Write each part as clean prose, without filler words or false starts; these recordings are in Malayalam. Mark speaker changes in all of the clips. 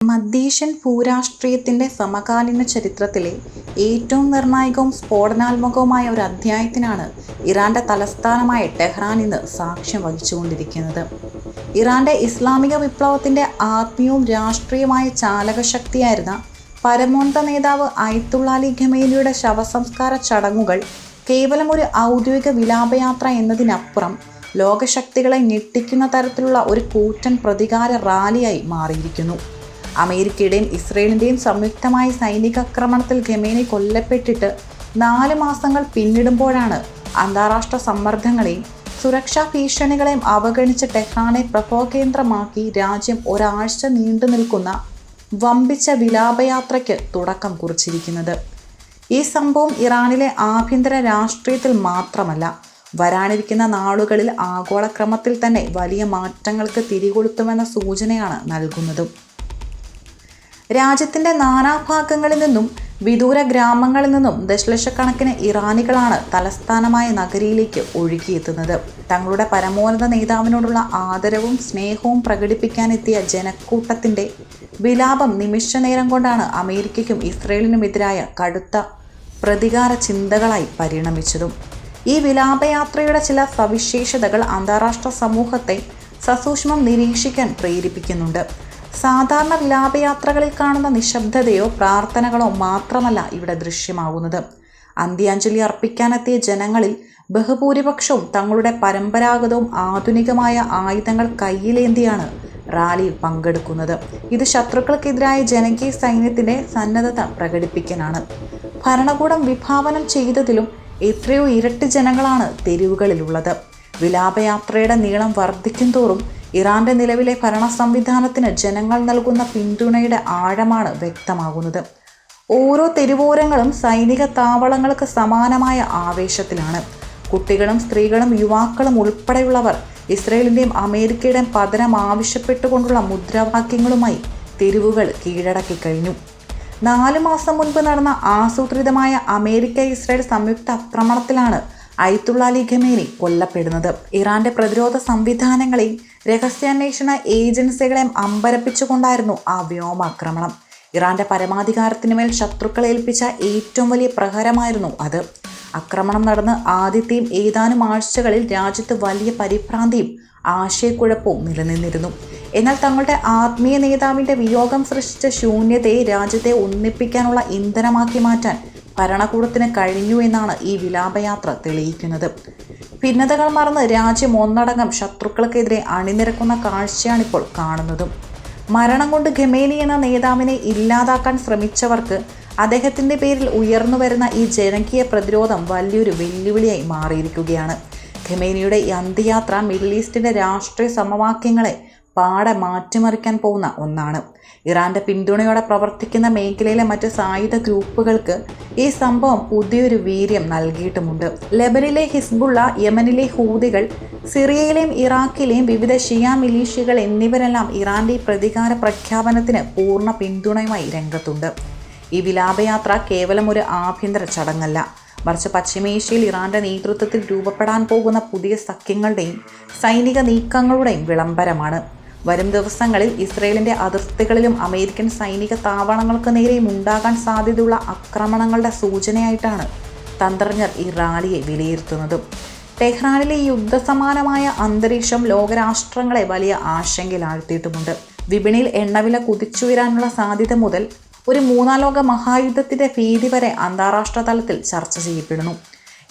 Speaker 1: മധ്യേഷ്യൻ ഭൂരാഷ്ട്രീയത്തിൻ്റെ സമകാലീന ചരിത്രത്തിലെ ഏറ്റവും നിർണായകവും സ്ഫോടനാത്മകവുമായ ഒരു അധ്യായത്തിനാണ് ഇറാൻ്റെ തലസ്ഥാനമായ ടെഹ്റാൻ ഇന്ന് സാക്ഷ്യം വഹിച്ചുകൊണ്ടിരിക്കുന്നത്. ഇറാൻ്റെ ഇസ്ലാമിക വിപ്ലവത്തിൻ്റെ ആത്മീയവും രാഷ്ട്രീയമായ ചാലകശക്തിയായിരുന്ന പരമോന്നത നേതാവ് അയത്തുള്ള അലി ഖമേനിയുടെ ശവസംസ്കാര ചടങ്ങുകൾ കേവലം ഒരു ഔദ്യോഗിക വിലാപയാത്ര എന്നതിനപ്പുറം ലോകശക്തികളെ ഞെട്ടിക്കുന്ന തരത്തിലുള്ള ഒരു കൂറ്റൻ പ്രതികാര റാലിയായി മാറിയിരിക്കുന്നു. അമേരിക്കയുടെയും ഇസ്രയേലിൻ്റെയും സംയുക്തമായ സൈനികാക്രമണത്തിൽ ഖമേനി കൊല്ലപ്പെട്ടിട്ട് 4 മാസങ്ങൾ പിന്നിടുമ്പോഴാണ് അന്താരാഷ്ട്ര സമ്മർദ്ദങ്ങളെയും സുരക്ഷാ ഭീഷണികളെയും അവഗണിച്ച് ടെഹ്റാനെ പ്രഭവകേന്ദ്രമാക്കി രാജ്യം ഒരാഴ്ച നീണ്ടു നിൽക്കുന്ന വമ്പിച്ച വിലാപയാത്രയ്ക്ക് തുടക്കം കുറിച്ചിരിക്കുന്നത്. ഈ സംഭവം ഇറാനിലെ ആഭ്യന്തര രാഷ്ട്രീയത്തിൽ മാത്രമല്ല, വരാനിരിക്കുന്ന നാളുകളിൽ ആഗോളക്രമത്തിൽ തന്നെ വലിയ മാറ്റങ്ങൾക്ക് തിരികൊളുത്തുമെന്ന സൂചനയാണ് നൽകുന്നതും. രാജ്യത്തിൻ്റെ നാനാഭാഗങ്ങളിൽ നിന്നും വിദൂര ഗ്രാമങ്ങളിൽ നിന്നും ദശലക്ഷക്കണക്കിന് ഇറാനികളാണ് തലസ്ഥാനമായ നഗരിയിലേക്ക് ഒഴുകിയെത്തുന്നത്. തങ്ങളുടെ പരമോന്നത നേതാവിനോടുള്ള ആദരവും സ്നേഹവും പ്രകടിപ്പിക്കാനെത്തിയ ജനക്കൂട്ടത്തിൻ്റെ വിലാപം നിമിഷനേരം കൊണ്ടാണ് അമേരിക്കയ്ക്കും ഇസ്രയേലിനുമെതിരായ കടുത്ത പ്രതികാര ചിന്തകളായി പരിണമിച്ചതും. ഈ വിലാപയാത്രയുടെ ചില സവിശേഷതകൾ അന്താരാഷ്ട്ര സമൂഹത്തെ സസൂക്ഷ്മം നിരീക്ഷിക്കാൻ പ്രേരിപ്പിക്കുന്നുണ്ട്. സാധാരണ വിലാപയാത്രകളിൽ കാണുന്ന നിശബ്ദതയോ പ്രാർത്ഥനകളോ മാത്രമല്ല ഇവിടെ ദൃശ്യമാകുന്നത്. അന്ത്യാഞ്ജലി അർപ്പിക്കാനെത്തിയ ജനങ്ങളിൽ ബഹുഭൂരിപക്ഷവും തങ്ങളുടെ പരമ്പരാഗതവും ആധുനികമായ ആയുധങ്ങൾ കയ്യിലേന്തിയാണ് റാലിയിൽ പങ്കെടുക്കുന്നത്. ഇത് ശത്രുക്കൾക്കെതിരായ ജനകീയ സൈന്യത്തിൻ്റെ സന്നദ്ധത പ്രകടിപ്പിക്കാനാണ്. ഭരണകൂടം വിഭാവനം ചെയ്തതിലും എത്രയോ ഇരട്ടി ജനങ്ങളാണ് തെരുവുകളിലുള്ളത്. വിലാപയാത്രയുടെ നീളം വർദ്ധിക്കും തോറും ഇറാന്റെ നിലവിലെ ഭരണ സംവിധാനത്തിന് ജനങ്ങൾ നൽകുന്ന പിന്തുണയുടെ ആഴമാണ് വ്യക്തമാകുന്നത്. ഓരോ തെരുവോരങ്ങളും സൈനിക താവളങ്ങൾക്ക് സമാനമായ ആവേശത്തിലാണ്. കുട്ടികളും സ്ത്രീകളും യുവാക്കളും ഉൾപ്പെടെയുള്ളവർ ഇസ്രയേലിൻ്റെയും അമേരിക്കയുടെയും പതനം ആവശ്യപ്പെട്ടുകൊണ്ടുള്ള മുദ്രാവാക്യങ്ങളുമായി തെരുവുകൾ കീഴടക്കി കഴിഞ്ഞു. 4 മാസം മുൻപ് നടന്ന ആസൂത്രിതമായ അമേരിക്ക ഇസ്രയേൽ സംയുക്ത ആക്രമണത്തിലാണ് അയത്തുള്ള അലി ഖമേനി കൊല്ലപ്പെടുന്നത്. ഇറാന്റെ പ്രതിരോധ സംവിധാനങ്ങളെയും രഹസ്യാന്വേഷണ ഏജൻസികളെയും അമ്പരപ്പിച്ചുകൊണ്ടായിരുന്നു ആ വ്യോമാക്രമണം. ഇറാന്റെ പരമാധികാരത്തിന് മേൽ ശത്രുക്കൾ ഏൽപ്പിച്ച ഏറ്റവും വലിയ പ്രഹരമായിരുന്നു അത്. ആക്രമണം നടന്ന് ആദ്യത്തെയും ഏതാനും ആഴ്ചകളിൽ രാജ്യത്ത് വലിയ പരിഭ്രാന്തിയും ആശയക്കുഴപ്പവും നിലനിന്നിരുന്നു. എന്നാൽ തങ്ങളുടെ ആത്മീയ നേതാവിൻ്റെ വിയോഗം സൃഷ്ടിച്ച ശൂന്യതയെ രാജ്യത്തെ ഒന്നിപ്പിക്കാനുള്ള ഇന്ധനമാക്കി മാറ്റാൻ ഭരണകൂടത്തിന് കഴിഞ്ഞു എന്നാണ് ഈ വിലാപയാത്ര തെളിയിക്കുന്നത്. ഭിന്നതകൾ മറന്ന് രാജ്യം ഒന്നടങ്കം ശത്രുക്കൾക്കെതിരെ അണിനിരക്കുന്ന കാഴ്ചയാണിപ്പോൾ കാണുന്നതും. മരണം കൊണ്ട് ഖമേനി എന്ന നേതാവിനെ ഇല്ലാതാക്കാൻ ശ്രമിച്ചവർക്ക് അദ്ദേഹത്തിൻ്റെ പേരിൽ ഉയർന്നു വരുന്ന ഈ ജനകീയ പ്രതിരോധം വലിയൊരു വെല്ലുവിളിയായി മാറിയിരിക്കുകയാണ്. ഖമേനിയുടെ ഈ അന്ത്യയാത്ര മിഡിൽ ഈസ്റ്റിൻ്റെ രാഷ്ട്രീയ സമവാക്യങ്ങളെ പാടെ മാറ്റിമറിക്കാൻ പോകുന്ന ഒന്നാണ്. ഇറാന്റെ പിന്തുണയോടെ പ്രവർത്തിക്കുന്ന മേഖലയിലെ മറ്റ് സായുധ ഗ്രൂപ്പുകൾക്ക് ഈ സംഭവം പുതിയൊരു വീര്യം നൽകിയിട്ടുമുണ്ട്. ലെബനിലെ ഹിസ്ബുള്ള, യമനിലെ ഹൂതികൾ, സിറിയയിലെയും ഇറാഖിലെയും വിവിധ ഷിയ മിലീഷ്യകൾ എന്നിവരെല്ലാം ഇറാന്റെ ഈ പ്രതികാര പ്രഖ്യാപനത്തിന് പൂർണ്ണ പിന്തുണയുമായി രംഗത്തുണ്ട്. ഈ വിലാപയാത്ര കേവലം ഒരു ആഭ്യന്തര ചടങ്ങല്ല, മറിച്ച് പശ്ചിമേഷ്യയിൽ ഇറാന്റെ നേതൃത്വത്തിൽ രൂപപ്പെടാൻ പോകുന്ന പുതിയ സഖ്യങ്ങളുടെയും സൈനിക നീക്കങ്ങളുടെയും വിളംബരമാണ്. വരും ദിവസങ്ങളിൽ ഇസ്രയേലിൻ്റെ അതിർത്തികളിലും അമേരിക്കൻ സൈനിക താവളങ്ങൾക്ക് നേരെയും ഉണ്ടാകാൻ സാധ്യതയുള്ള ആക്രമണങ്ങളുടെ സൂചനയായിട്ടാണ് തന്ത്രജ്ഞർ ഈ റാലിയെ വിലയിരുത്തുന്നതും. ടെഹ്റാനിലെ യുദ്ധസമാനമായ അന്തരീക്ഷം ലോകരാഷ്ട്രങ്ങളെ വലിയ ആശങ്കയിലാഴ്ത്തിയിട്ടുമുണ്ട്. വിപണിയിൽ എണ്ണവില കുതിച്ചുയരാനുള്ള സാധ്യത മുതൽ ഒരു 3ാം ലോക മഹായുദ്ധത്തിൻ്റെ ഭീതി വരെ അന്താരാഷ്ട്ര തലത്തിൽ ചർച്ച ചെയ്യപ്പെടുന്നു.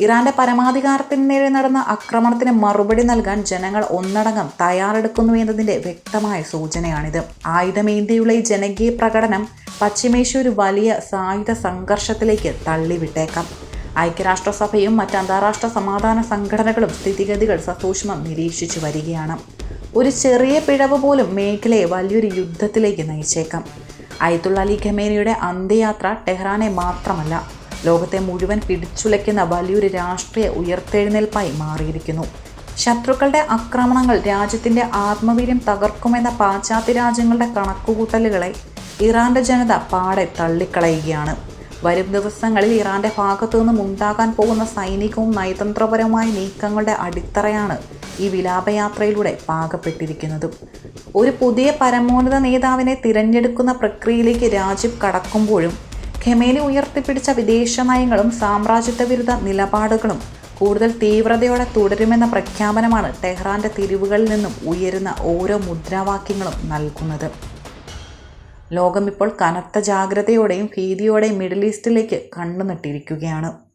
Speaker 1: ഇറാന്റെ പരമാധികാരത്തിന് നേരെ നടന്ന ആക്രമണത്തിന് മറുപടി നൽകാൻ ജനങ്ങൾ ഒന്നടങ്കം തയ്യാറെടുക്കുന്നു എന്നതിൻ്റെ വ്യക്തമായ സൂചനയാണിത്. ആയുധമേന്തിയുള്ള ഈ ജനകീയ പ്രകടനം പശ്ചിമേഷ്യ ഒരു വലിയ സായുധ സംഘർഷത്തിലേക്ക് തള്ളിവിട്ടേക്കാം. ഐക്യരാഷ്ട്രസഭയും മറ്റ് അന്താരാഷ്ട്ര സമാധാന സംഘടനകളും സ്ഥിതിഗതികൾ സസൂക്ഷ്മം നിരീക്ഷിച്ചു വരികയാണ്. ഒരു ചെറിയ പിഴവ് പോലും മേഖലയെ വലിയൊരു യുദ്ധത്തിലേക്ക് നയിച്ചേക്കാം. അയത്തുള്ള അലി ഖമേനിയുടെ അന്ത്യയാത്ര ടെഹ്റാനെ മാത്രമല്ല, ലോകത്തെ മുഴുവൻ പിടിച്ചുലയ്ക്കുന്ന വലിയൊരു രാഷ്ട്രീയ ഉയർത്തെഴുന്നേൽപ്പായി മാറിയിരിക്കുന്നു. ശത്രുക്കളുടെ ആക്രമണങ്ങൾ രാജ്യത്തിൻ്റെ ആത്മവീര്യം തകർക്കുമെന്ന പാശ്ചാത്യ രാജ്യങ്ങളുടെ കണക്കുകൂട്ടലുകളെ ഇറാന്റെ ജനത പാടെ തള്ളിക്കളയുകയാണ്. വരും ദിവസങ്ങളിൽ ഇറാന്റെ ഭാഗത്തു നിന്നും ഉണ്ടാകാൻ പോകുന്ന സൈനികവും നയതന്ത്രപരവുമായ നീക്കങ്ങളുടെ അടിത്തറയാണ് ഈ വിലാപയാത്രയിലൂടെ പാകപ്പെട്ടിരിക്കുന്നതും. ഒരു പുതിയ പരമോന്നത നേതാവിനെ തിരഞ്ഞെടുക്കുന്ന പ്രക്രിയയിലേക്ക് രാജ്യം കടക്കുമ്പോഴും ഖമേനി ഉയർത്തിപ്പിടിച്ച വിദേശ നയങ്ങളും സാമ്രാജ്യത്വ വിരുദ്ധ നിലപാടുകളും കൂടുതൽ തീവ്രതയോടെ തുടരുമെന്ന പ്രഖ്യാപനമാണ് ടെഹ്റാന്റെ തെരുവുകളിൽ നിന്നും ഉയരുന്ന ഓരോ മുദ്രാവാക്യങ്ങളും നൽകുന്നത്. ലോകം ഇപ്പോൾ കനത്ത ജാഗ്രതയോടെയും ഭീതിയോടെയും മിഡിൽ ഈസ്റ്റിലേക്ക് കണ്ണുനട്ടിരിക്കുകയാണ്.